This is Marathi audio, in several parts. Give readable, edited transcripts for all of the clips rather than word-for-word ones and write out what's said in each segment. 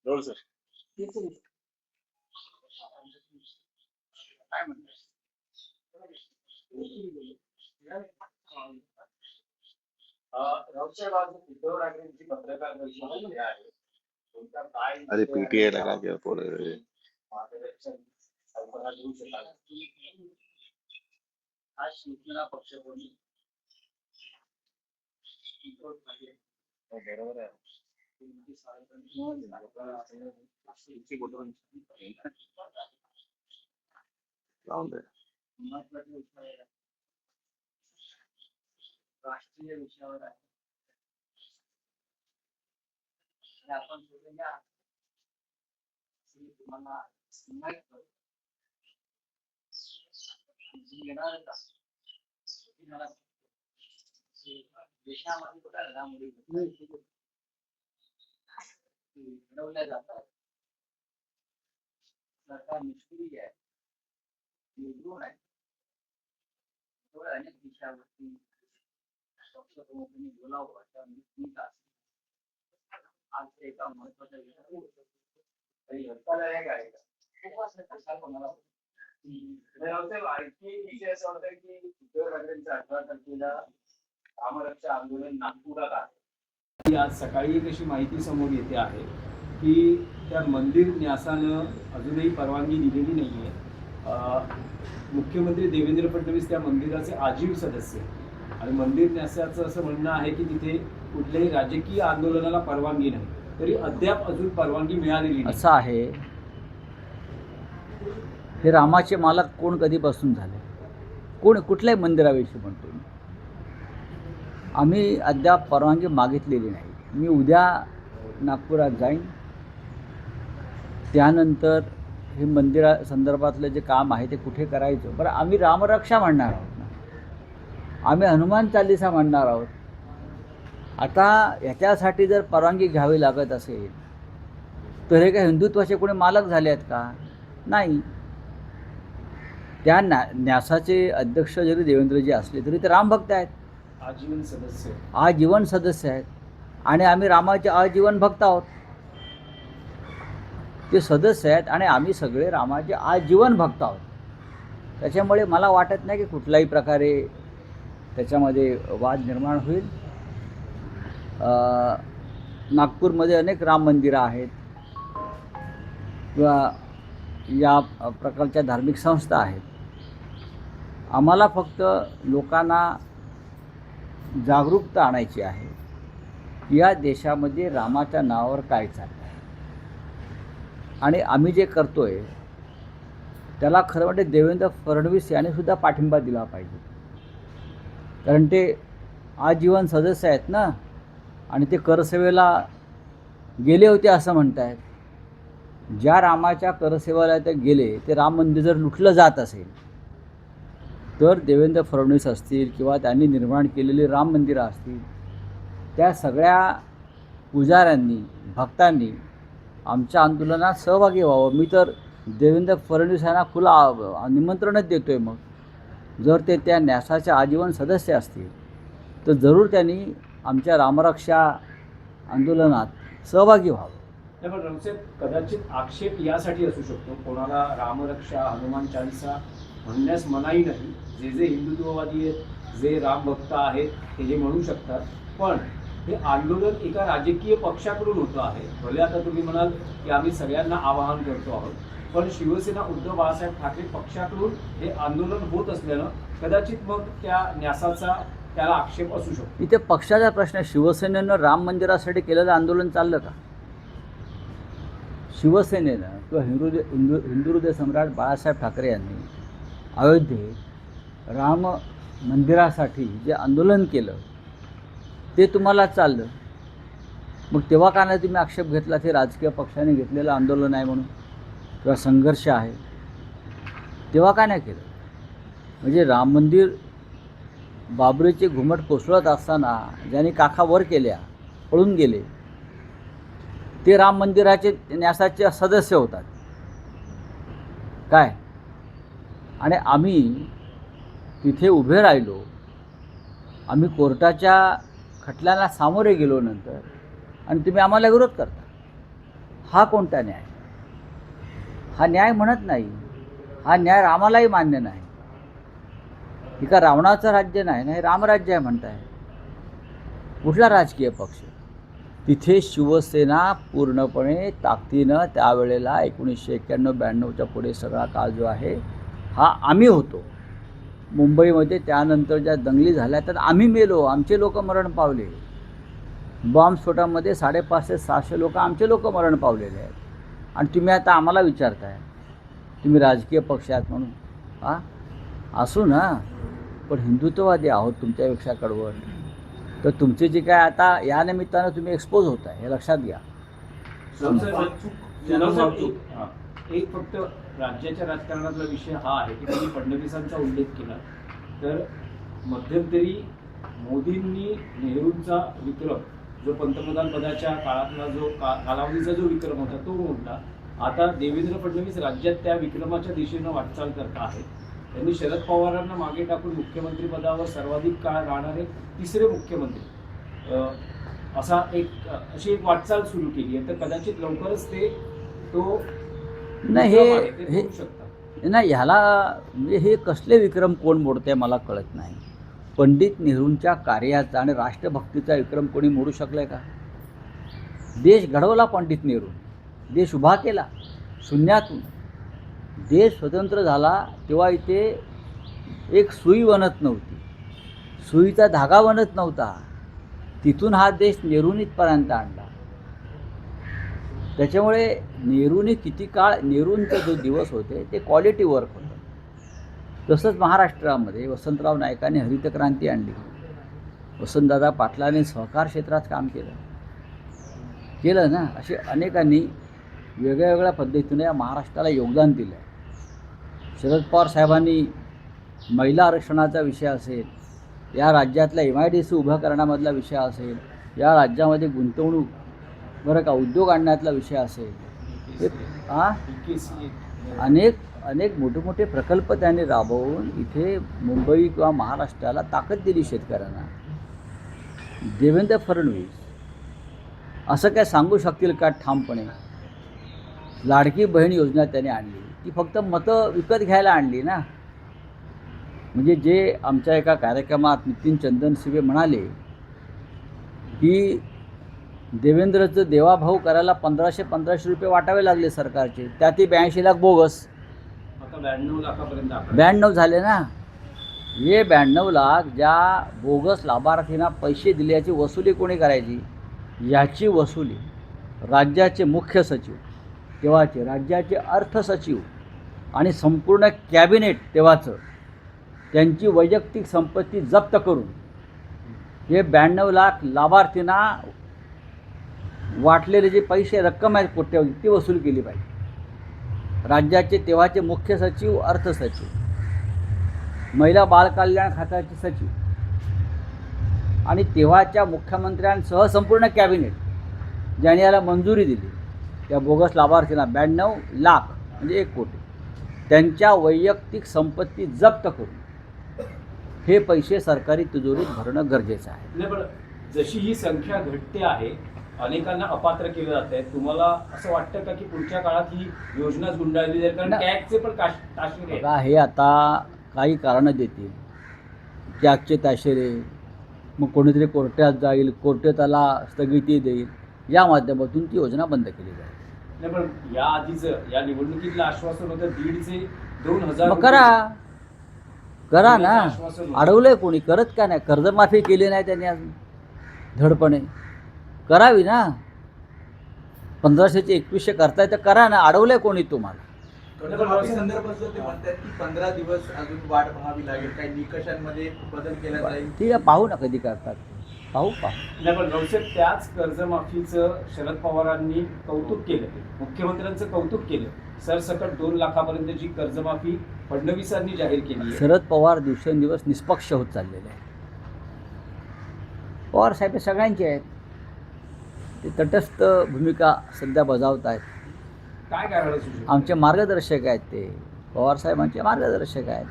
Role sir. अरे पीटीआय लगा के बोल रहे. बरोबर आहे. राहून दे. राष्ट्रीय विषयावर आहे. आपण बोलूया तुम्हाला येणार का देशामध्ये कुठे घडामोडी घडवल्या जातात. सरकार निष्क्रिय आहे, निर्गुण आहे. अनेक विषयावरती पक्षप्रमुखांनी बोलावं अशा भूमिका असते. आज एका महत्वाच्या विषयावर काही धक्कादायक आहे का कोणाला आणखी विषय असा होता की उद्धव ठाकरेंच्या 18 तारखेला रामरक्षा आंदोलन नागपुरात आहे. आज सकाळी एक अशी माहिती समोर येते आहे की त्या मंदिर न्यासानं अजूनही परवानगी दिलेली नाही आहे. मुख्यमंत्री देवेंद्र फडणवीस त्या मंदिराचे आजीव सदस्य आणि मंदिर न्यासाचं असं म्हणणं आहे की तिथे कुठल्याही राजकीय आंदोलनाला परवानगी नाही, तरी अद्याप अजून परवानगी मिळालेली नाही. असं आहे, हे रामाचे मालक कोण कधीपासून झाले, कोण कुठल्याही मंदिराविषयी म्हणतो. आम्ही अद्याप परवानगी मागितलेली नाही. मी उद्या नागपुरात जाईन, त्यानंतर हे मंदिरा संदर्भातलं जे काम आहे ते कुठे करायचं. बरं, आम्ही रामरक्षा म्हणणार आहोत ना, आम्ही हनुमान चालीसा म्हणणार आहोत. आता ह्याच्यासाठी जर परवानगी घ्यावी लागत असेल तर हे काय हिंदुत्वाचे कोणी मालक झाले आहेत का? नाही. त्या न्यासाचे अध्यक्ष जरी देवेंद्रजी असले तरी ते रामभक्त आहेत, आजीवन सदस्य आहेत. आणि आम्ही रामाचे आजीवन भक्त आहोत. ते सदस्य आहेत आणि आम्ही सगळे रामाचे आजीवन भक्त आहोत. त्याच्यामुळे मला वाटत नाही की कुठल्याही प्रकारे त्याच्यामध्ये वाद निर्माण होईल. नागपूरमध्ये अनेक राम मंदिरं आहेत किंवा या प्रकारच्या धार्मिक संस्था आहेत. आम्हाला फक्त लोकांना जागरूकता आणायची आहे. या देशामध्ये रामाच्या नावावर काय चाललं आहे आणि आम्ही जे करतो आहे त्याला खरं म्हणजे देवेंद्र फडणवीस यांनी सुद्धा पाठिंबा दिला पाहिजे. कारण ते आजीवन सदस्य आहेत ना, आणि ते करसेवेला गेले होते असं म्हणत आहेत. ज्या रामाच्या करसेवेला ते गेले ते राम मंदिर जर लुटलं जात असेल तर देवेंद्र फडणवीस असतील किंवा त्यांनी निर्माण केलेली राम मंदिरं असतील, त्या सगळ्या पुजाऱ्यांनी भक्तांनी आमच्या आंदोलनात सहभागी व्हावं. मी तर देवेंद्र फडणवीस यांना खुला निमंत्रणच देतो आहे. मग जर ते त्या न्यासाच्या आजीवन सदस्य असतील तर जरूर त्यांनी आमच्या रामरक्षा आंदोलनात सहभागी व्हावं. पण रामसाहेब, कदाचित आक्षेप यासाठी असू शकतो, कोणाला रामरक्षा हनुमान चालीसा म्हणण्यास मनाई नाही. जे जे हिंदुत्ववादी आहेत, जे रामभक्त आहेत ते हे म्हणू शकतात. पण हे आंदोलन एका राजकीय पक्षाकडून होतं आहे. भले आता तुम्ही म्हणाल की आम्ही सगळ्यांना आवाहन करतो आहोत, पण शिवसेना उद्धव बाळासाहेब ठाकरे पक्षाकडून हे आंदोलन होत असल्यानं कदाचित मग त्या न्यासाचा त्याला आक्षेप असू शकतो. इथे पक्षाचा प्रश्न आहे. शिवसेनेनं राम मंदिरासाठी केलेलं आंदोलन चाललं का? शिवसेनेनं किंवा हिंदुहृदय सम्राट बाळासाहेब ठाकरे यांनी अयोध्येत राम मंदिरासाठी जे आंदोलन केलं ते तुम्हाला चाललं. मग तेव्हा का नाही तुम्ही आक्षेप घेतला ते राजकीय पक्षाने घेतलेलं आंदोलन आहे म्हणून किंवा संघर्ष आहे? तेव्हा का नाही केलं? म्हणजे राम मंदिर बाबरीचे घुमट कोसळत असताना ज्यांनी काखा वर केल्या, पळून गेले, ते राम मंदिराचे न्यासाचे सदस्य होतात काय? आणि आम्ही तिथे उभे राहिलो, आम्ही कोर्टाच्या खटल्याला सामोरे गेलो नंतर, आणि तुम्ही आम्हाला विरोध करता. हा कोणता न्याय? हा न्याय म्हणत नाही. हा न्याय रामालाही मान्य नाही. हे का रावणाचं राज्य नाही ना, हे रामराज्य आहे म्हणताय. कुठला राजकीय पक्ष? तिथे शिवसेना पूर्णपणे ताकदीनं त्यावेळेला 1991-92च्या पुढे सगळा काळ जो आहे हा आम्ही होतो. मुंबईमध्ये त्यानंतर ज्या दंगली झाल्या त्यात आम्ही मेलो, आमचे लोक मरण पावले. बॉम्बस्फोटामध्ये 550-600 लोक आमचे लोक मरण पावलेले आहेत. आणि तुम्ही आता आम्हाला विचारताय तुम्ही राजकीय पक्ष आहात म्हणून. असू ना, पण हिंदुत्ववादी आहोत तुमच्यापेक्षा कडवट. तर तुमचे जे काय आता या निमित्तानं तुम्ही एक्सपोज होताय हे लक्षात घ्या. एक फक्त राज्याच्या राजकारणातला विषय हा आहे की त्यांनी फडणवीसांचा उल्लेख केला, तर मध्यंतरी मोदींनी नेहरूंचा विक्रम जो पंतप्रधान पदाच्या काळातला जो कालावधीचा जो विक्रम होता तो मोडला. आता देवेंद्र फडणवीस राज्यात त्या विक्रमाच्या दिशेनं वाटचाल करत आहेत. त्यांनी शरद पवारांना मागे टाकून मुख्यमंत्री पदावर सर्वाधिक काळ राहणारे तिसरे मुख्यमंत्री अशी एक वाटचाल सुरू केली आहे. तर कदाचित लवकरच ते तो नाही करू शकतात. नाही, ह्याला म्हणजे हे कसले विक्रम कोण मोडते मला कळत नाही. पंडित नेहरूंच्या कार्याचा आणि राष्ट्रभक्तीचा विक्रम कोणी मोडू शकलाय का? देश घडवला पंडित नेहरू, देश उभा केला शून्यातून. देश स्वतंत्र झाला तेव्हा इथे एक सुई बनत नव्हती, सुईचा धागा बनत नव्हता. तिथून हा देश नेहरूंनी इथपर्यंत आणला. त्याच्यामुळे नेहरूंनी किती काळ, नेहरूंचे जो दिवस होते ते क्वालिटी वर्क होतं. तसंच महाराष्ट्रामध्ये वसंतराव नाईकांनी हरितक्रांती आणली, वसंतदादा पाटलांनी सहकार क्षेत्रात काम केलं ना. असे अनेकांनी वेगळ्या वेगळ्या पद्धतीने या महाराष्ट्राला योगदान दिलं आहे. शरद पवार साहेबांनी महिला आरक्षणाचा विषय असेल, या राज्यातल्या MIDC उभा करण्यामधला विषय असेल, या राज्यामध्ये गुंतवणूक बरं का उद्योग आणण्यातला विषय असेल, हे अनेक मोठे मोठे प्रकल्प त्यांनी राबवून इथे मुंबई किंवा महाराष्ट्राला ताकद दिली शेतकऱ्यांना. देवेंद्र फडणवीस असं काय सांगू शकतील का ठामपणे? लाडकी बहीण योजना त्यांनी आणली, ती फक्त मतं विकत घ्यायला आणली ना. म्हणजे जे आमच्या एका कार्यक्रमात नितीन चंदनशिवे म्हणाले की देवेंद्रचं देवाभाऊ करायला 1500 रुपये वाटावे लागले सरकारचे, त्यात 82 लाख बोगस. आता 92 लाखापर्यंत 92 झाले ना. हे 92 लाख ज्या बोगस लाभार्थींना पैसे दिल्याची वसुली कोणी करायची? याची वसुली राज्याचे मुख्य सचिव, तेव्हाचे राज्याचे अर्थ सचिव आणि संपूर्ण कॅबिनेट तेव्हाचं, त्यांची वैयक्तिक संपत्ती जप्त करून हे 92 लाख लाभार्थींना वाटलेले जे पैसे रक्कम आहेत कोट्यावधी ती वसूल केली पाहिजे. राज्याचे तेव्हाचे मुख्य सचिव, अर्थ सचिव, महिला बाल कल्याण खात्याचे सचिव आणि तेव्हाच्या मुख्यमंत्र्यांसह संपूर्ण कॅबिनेट ज्याने याला मंजुरी दिली, त्या बोगस लाभार्थींना 92 लाख म्हणजे 1 कोटी त्यांच्या वैयक्तिक संपत्ती जप्त करून हे पैसे सरकारी तिजोरीत भरणं गरजेचं आहे. नाही, पण जशी ही संख्या घटते आहे, अनेकांना अपात्र केलं जात आहे, तुम्हाला असं वाटतं का की पुढच्या काळात ही योजना गुंडाळली जाईल? कारण टॅक्सचे पण ताशेरे बघा, हे आता काही कारणं देतील, टॅक्सचे ताशेरे, मग कोणीतरी कोर्टात जाईल, कोर्ट त्याला स्थगिती देईल, या माध्यमातून ती योजना बंद केली जाईल. नाही, पण या आधीचं या निवडणुकीतलं आश्वासन होतं 1,500 मग करा ना. अडवलंय कोणी? करत का नाही? कर्जमाफी केली नाही त्यांनी अजून धडपणे, करावी ना. 1500चे 2100 करताय तर करा ना. अडवलंय कोणी तुम्हाला? संदर्भात ते म्हणतात की 15 दिवस अजून वाट पाहावी लागेल, काही निकषांमध्ये बदल केला जाईल. ठीक आहे, पाहू ना कधी करतात, पाहू. नाही, पण नवशेत त्याच कर्जमाफीचं शरद पवारांनी कौतुक केलं, मुख्यमंत्र्यांचं कौतुक केलं. सरसकट 2 लाखापर्यंतची कर्जमाफी फडणवीसांनी जाहीर केली आहे. शरद पवार दिवसेंदिवस निष्पक्ष होत चाललेले आहेत. पवार साहेब सगळ्यांचे आहेत, ते तटस्थ भूमिका सध्या बजावत आहेत. काय कारण असू शकतं? आमचे मार्गदर्शक आहेत, ते पवार साहेबांचे मार्गदर्शक आहेत.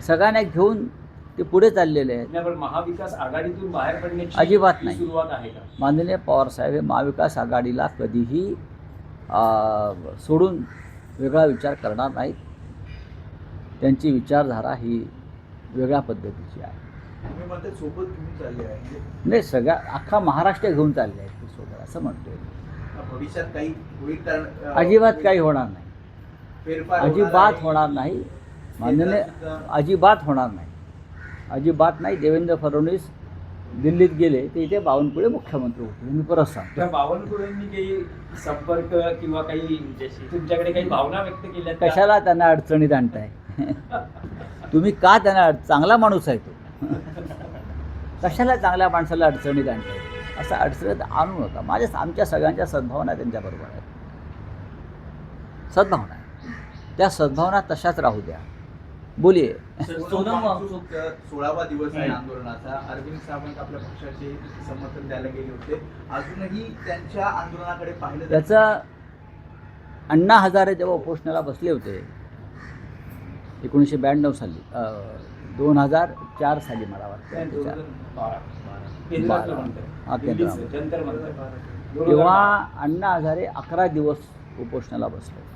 सगळ्यांना घेऊन ते पुढे चाललेले आहेत. नाही, पण महाविकास आघाडीतून बाहेर पडण्याची अजिबात ही नाही. सुरुवात आहे का? माननीय पवारसाहेब हे महाविकास आघाडीला कधीही सोडून वेगळा विचार करणार नाहीत. त्यांची विचारधारा ही वेगळ्या पद्धतीची आहे. तुम्ही म्हणते सोबत घेऊन चालले आहे म्हणजे नाही, सगळ्या अख्खा महाराष्ट्र घेऊन चालले आहेत ते सोबत, असं म्हणतोय. भविष्यात काही होईल तर अजिबात काही होणार नाही. फेरफार अजिबात होणार नाही. माननीय अजिबात होणार नाही. अजिबात नाही. देवेंद्र फडणवीस दिल्लीत गेले ते इथे बावनकुळे मुख्यमंत्री होते. मी परत सांगतो. त्या बावनकुळेंनी काही संपर्क किंवा काही तुमच्याकडे काही भावना व्यक्त केल्या का? कशाला त्यांना अडचणीत आणताय? तुम्ही का त्यांना चांगला माणूस आहे तो, कशाला चांगल्या माणसाला अडचणीत आणताय? असं अडचणीत आणू नका. आमच्या सगळ्यांच्या सद्भावना त्यांच्याबरोबर आहेत. सद्भावना आहे. त्या सद्भावना तशाच राहू द्या. बोलिये. सोनम वांगचूक 16वा दिवस आहे आंदोलनाचा. अरविंद सावंत आपल्या पक्षाचे समर्थन द्यायला गेले होते. अजूनही त्यांच्या आंदोलनाकडे पाहिलं त्याचा अण्णा हजारे जेव्हा उपोषणाला बसले होते 1992 साली, 2004 साली मला वाटतं, 2012. बारा. हा, केंद्रामध्ये. जंतर मंतर. तेव्हा अण्णा हजारे 11 दिवस उपोषणाला बसले होते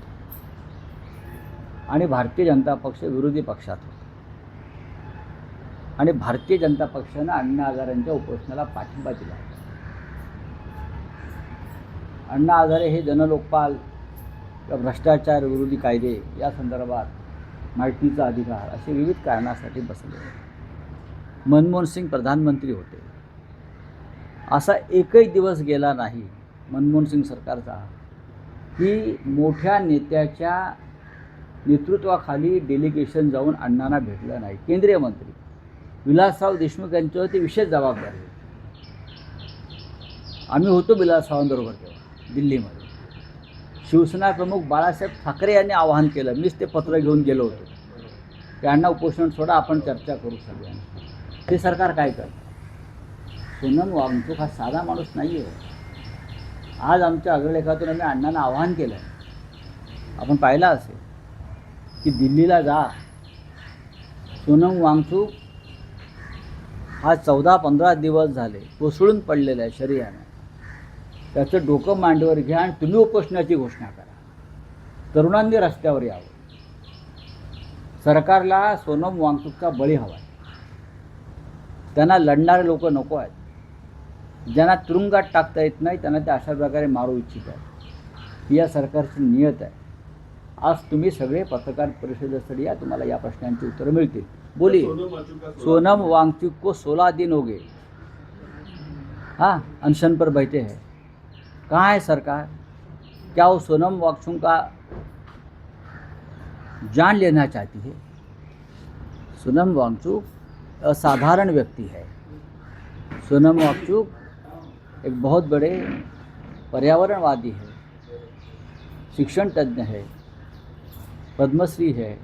आणि भारतीय जनता पक्ष विरोधी पक्षात होता. आणि भारतीय जनता पक्षानं अण्णा हजारेंच्या उपोषणाला पाठिंबा दिला होता. अण्णा हजारे हे जनलोकपाल किंवा भ्रष्टाचार विरोधी कायदे या संदर्भात माहितीचा अधिकार असे विविध कारणासाठी बसले. मनमोहन सिंग प्रधानमंत्री होते. असा एकही दिवस गेला नाही मनमोहन सिंग सरकारचा की मोठ्या नेत्याच्या नेतृत्वाखाली डेलिगेशन जाऊन अण्णांना भेटलं नाही. केंद्रीय मंत्री विलासराव देशमुख यांच्यावर ते विशेष जबाबदारी होती. आम्ही होतो विलासरावांबरोबर तेव्हा दिल्लीमध्ये. शिवसेना प्रमुख बाळासाहेब ठाकरे यांनी आवाहन केलं. मीच ते पत्र घेऊन गेलो होतो की अण्णा उपोषण सोडा, आपण चर्चा करू सगळ्यांनी. ते सरकार काय करतं? सोनम वांगचूक हा साधा माणूस नाही आहे. आज आमच्या अग्रलेखातून आम्ही अण्णांना आवाहन केलं. आपण पाहिलं असेल की दिल्लीला जा. सोनम वांगचूक हा 14-15 दिवस झाले कोसळून पडलेला आहे शरीराने. त्याचं डोकं मांडीवर घ्या आणि तुम्ही उपोषणाची घोषणा करा. तरुणांनी रस्त्यावर यावं. सरकारला सोनम वांगचूकचा बळी हवा आहे. त्यांना लढणारे लोक नको आहेत. ज्यांना तुरुंगात टाकता येत नाही त्यांना ते अशा प्रकारे मारू इच्छित आहेत. ही या सरकारची नियत आहे. आज तुम्ही सगळे पत्रकार परिषदेसाठी या, तुम्हाला या प्रश्नांची उत्तरं मिळतील. बोलिए. सोनम वांगचूक को 16 दिन हो गए, हाँ, अनशन पर बैठे हैं. कहाँ है सरकार? क्या वो सोनम वांगचूक का जान लेना चाहती है? सोनम वांगचूक असाधारण व्यक्ति है. सोनम वांगचूक एक बहुत बड़े पर्यावरणवादी है, शिक्षण तज्ञ है, पद्मश्री है.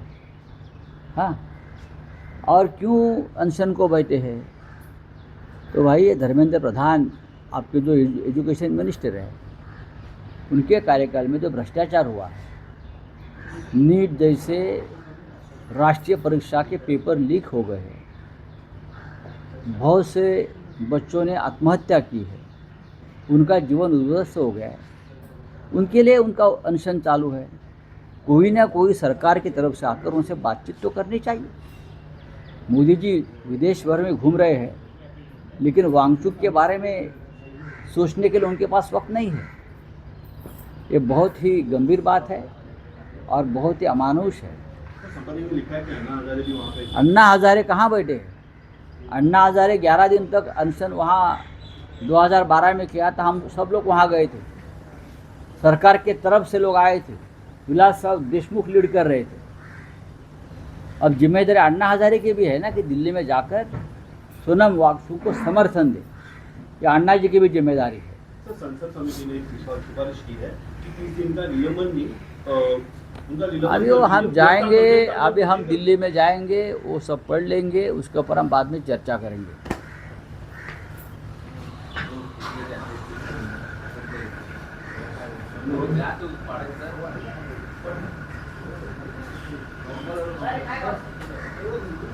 हाँ, और क्यों अनशन को बैठे हैं? तो भाई ये धर्मेंद्र प्रधान आपके जो एजुकेशन मिनिस्टर है, उनके कार्यकाल में जो भ्रष्टाचार हुआ है, नीट जैसे राष्ट्रीय परीक्षा के पेपर लीक हो गए हैं, बहुत से बच्चों ने आत्महत्या की है, उनका जीवन उद्ध्वस्त हो गया है, उनके लिए उनका अनशन चालू है. कोई ना कोई सरकार की तरफ से आकर उनसे बातचीत तो करनी चाहिए. मोदी जी विदेश भर में घूम रहे हैं, लेकिन वांगचूक के बारे में सोचने के लिए उनके पास वक्त नहीं है. ये बहुत ही गंभीर बात है और बहुत ही अमानुष है. अन्ना हजारे कहाँ बैठे हैं? अन्ना हजारे 11 दिन तक अनशन वहाँ 2012 में किया था. हम सब लोग वहाँ गए थे. सरकार के तरफ से लोग आए थे. विलासराव देशमुख लीड कर रहे थे. अब जिम्मेदारी अन्ना हजारे की भी है ना कि दिल्ली में जाकर सोनम वांगचूक को समर्थन दे. ये अन्ना जी की भी जिम्मेदारी है. सर, संसद समिति ने एक सिफारिश की है कि 30 दिन का नियमन नहीं, उनका निलंबन अभी वो कर हम दीजिए. जाएंगे, अभी हम दिल्ली में जाएंगे, वो सब पढ़ लेंगे, उसके ऊपर हम बाद में चर्चा करेंगे. दैवत हिंदू.